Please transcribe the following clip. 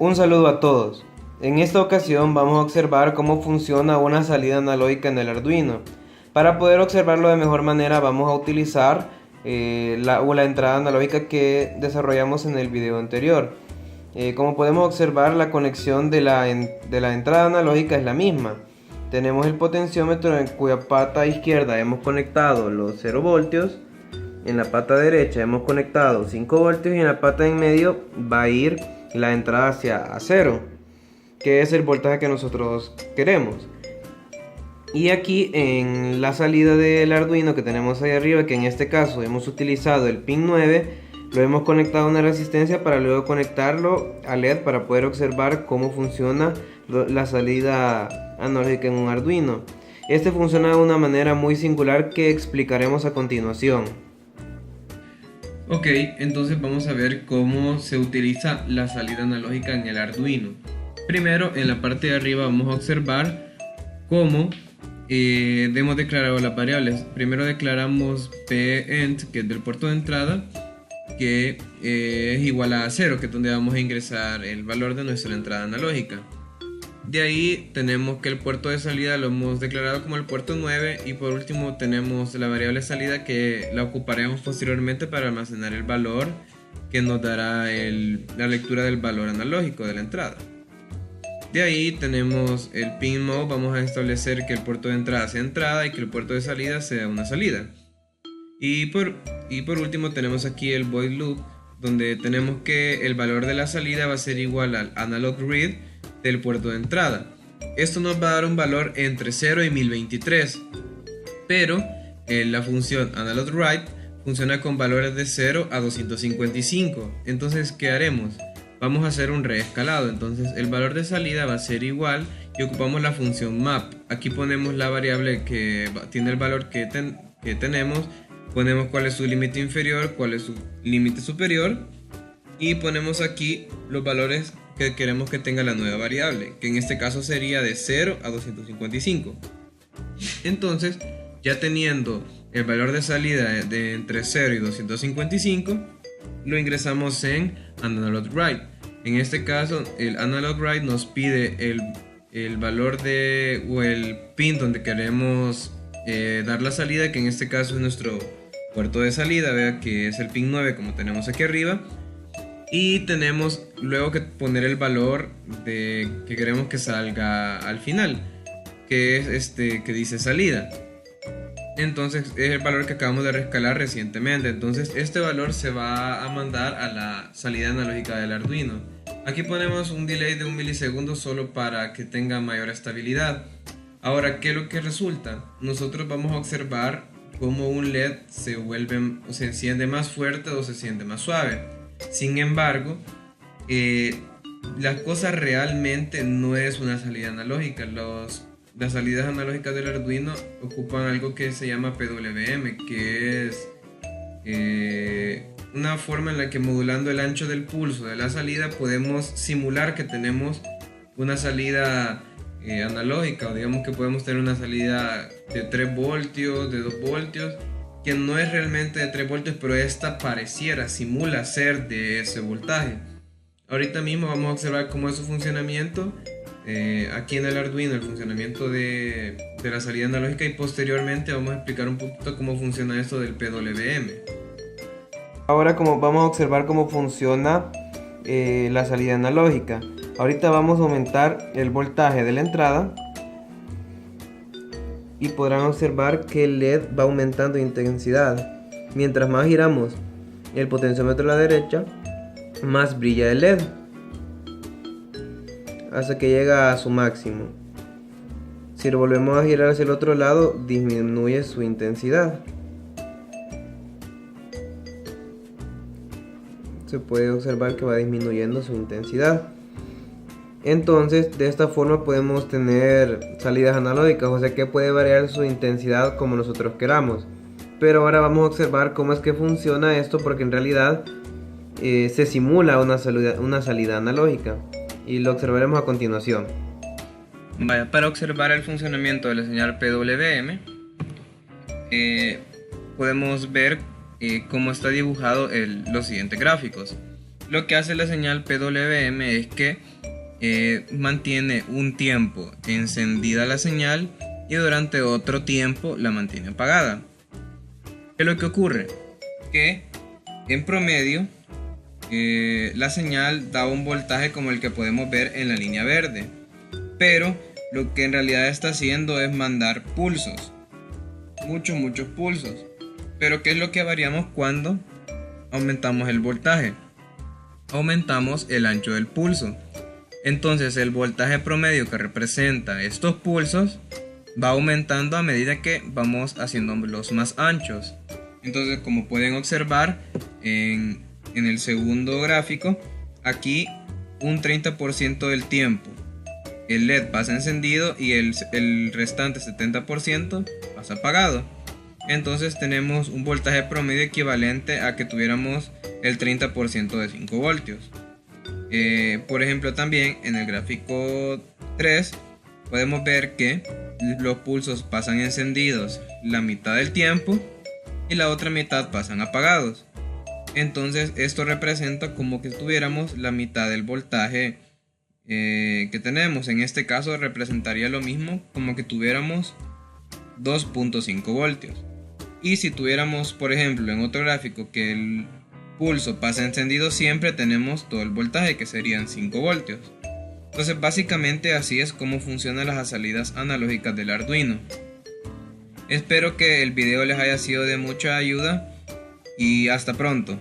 Un saludo a todos. En esta ocasión vamos a observar cómo funciona una salida analógica en el Arduino. Para poder observarlo de mejor manera vamos a utilizar la entrada analógica que desarrollamos en el video anterior. Como podemos observar, la conexión de la entrada analógica es la misma. Tenemos el potenciómetro en cuya pata izquierda hemos conectado los 0 voltios. En la pata derecha hemos conectado 5 voltios y en la pata en medio va a ir la entrada hacia 0, que es el voltaje que nosotros queremos. Y aquí en la salida del Arduino que tenemos ahí arriba, que en este caso hemos utilizado el pin 9, lo hemos conectado a una resistencia para luego conectarlo a LED para poder observar cómo funciona la salida analógica en un Arduino. Este funciona de una manera muy singular que explicaremos a continuación. Ok, entonces vamos a ver cómo se utiliza la salida analógica en el Arduino. Primero, en la parte de arriba vamos a observar cómo hemos declarado las variables. Primero declaramos pend, que es del puerto de entrada, que es igual a 0, que es donde vamos a ingresar el valor de nuestra entrada analógica. De ahí tenemos que el puerto de salida lo hemos declarado como el puerto 9 y por último tenemos la variable salida que la ocuparemos posteriormente para almacenar el valor que nos dará la lectura del valor analógico de la entrada. De ahí tenemos el pin mode, vamos a establecer que el puerto de entrada sea entrada y que el puerto de salida sea una salida. Y por último tenemos aquí el void loop, donde tenemos que el valor de la salida va a ser igual al analog read del puerto de entrada. Esto nos va a dar un valor entre 0 y 1023, pero la función analog write funciona con valores de 0 a 255. Entonces, ¿qué haremos? Vamos a hacer un reescalado. Entonces el valor de salida va a ser igual y ocupamos la función map. Aquí ponemos la variable que tiene el valor que tenemos, ponemos cuál es su límite inferior, cuál es su límite superior y ponemos aquí los valores que queremos que tenga la nueva variable, que en este caso sería de 0 a 255. Entonces, ya teniendo el valor de salida de entre 0 y 255, lo ingresamos en analog write. En este caso, el analog write nos pide el valor o el pin donde queremos dar la salida, que en este caso es nuestro puerto de salida, vea que es el pin 9 como tenemos aquí arriba. Y tenemos luego que poner el valor que queremos que salga al final, que es este que dice salida. Entonces es el valor que acabamos de reescalar recientemente. Entonces este valor se va a mandar a la salida analógica del Arduino. Aquí ponemos un delay de 1 milisegundo solo para que tenga mayor estabilidad. Ahora, ¿qué es lo que resulta? Nosotros vamos a observar cómo un LED se enciende más fuerte o se enciende más suave. Sin embargo, la cosa realmente no es una salida analógica. Las salidas analógicas del Arduino ocupan algo que se llama PWM, que es una forma en la que modulando el ancho del pulso de la salida podemos simular que tenemos una salida analógica, o digamos que podemos tener una salida de 3 voltios, de 2 voltios, que no es realmente de 3 voltios, pero esta simula ser de ese voltaje. Ahorita mismo vamos a observar cómo es su funcionamiento aquí en el Arduino, el funcionamiento de la salida analógica, y posteriormente vamos a explicar un poquito cómo funciona esto del PWM. Ahora vamos a observar cómo funciona la salida analógica. Ahorita vamos a aumentar el voltaje de la entrada y podrán observar que el LED va aumentando de intensidad. Mientras más giramos el potenciómetro a la derecha, más brilla el LED hasta que llega a su máximo. Si lo volvemos a girar hacia el otro lado, disminuye su intensidad. Se puede observar que va disminuyendo su intensidad. Entonces, de esta forma podemos tener salidas analógicas, o sea que puede variar su intensidad como nosotros queramos. Pero ahora vamos a observar cómo es que funciona esto, porque en realidad se simula una salida analógica y lo observaremos a continuación. Para observar el funcionamiento de la señal PWM, podemos ver cómo está dibujado los siguientes gráficos. Lo que hace la señal PWM es que mantiene un tiempo encendida la señal y durante otro tiempo la mantiene apagada. ¿Qué es lo que ocurre? Que en promedio la señal da un voltaje como el que podemos ver en la línea verde, pero lo que en realidad está haciendo es mandar pulsos, muchos pulsos. Pero ¿qué es lo que variamos cuando aumentamos el voltaje? Aumentamos el ancho del pulso. Entonces el voltaje promedio que representa estos pulsos va aumentando a medida que vamos haciéndolos más anchos. Entonces, como pueden observar en el segundo gráfico, aquí un 30% del tiempo el LED pasa encendido y el restante 70% pasa apagado. Entonces tenemos un voltaje promedio equivalente a que tuviéramos el 30% de 5 voltios. Por ejemplo, también en el gráfico 3 podemos ver que los pulsos pasan encendidos la mitad del tiempo y la otra mitad pasan apagados. Entonces esto representa como que tuviéramos la mitad del voltaje que tenemos. En este caso representaría lo mismo como que tuviéramos 2.5 voltios. Y si tuviéramos, por ejemplo, en otro gráfico que el pulso pasa encendido siempre, tenemos todo el voltaje, que serían 5 voltios. Entonces básicamente así es como funcionan las salidas analógicas del Arduino. Espero que el video les haya sido de mucha ayuda y hasta pronto.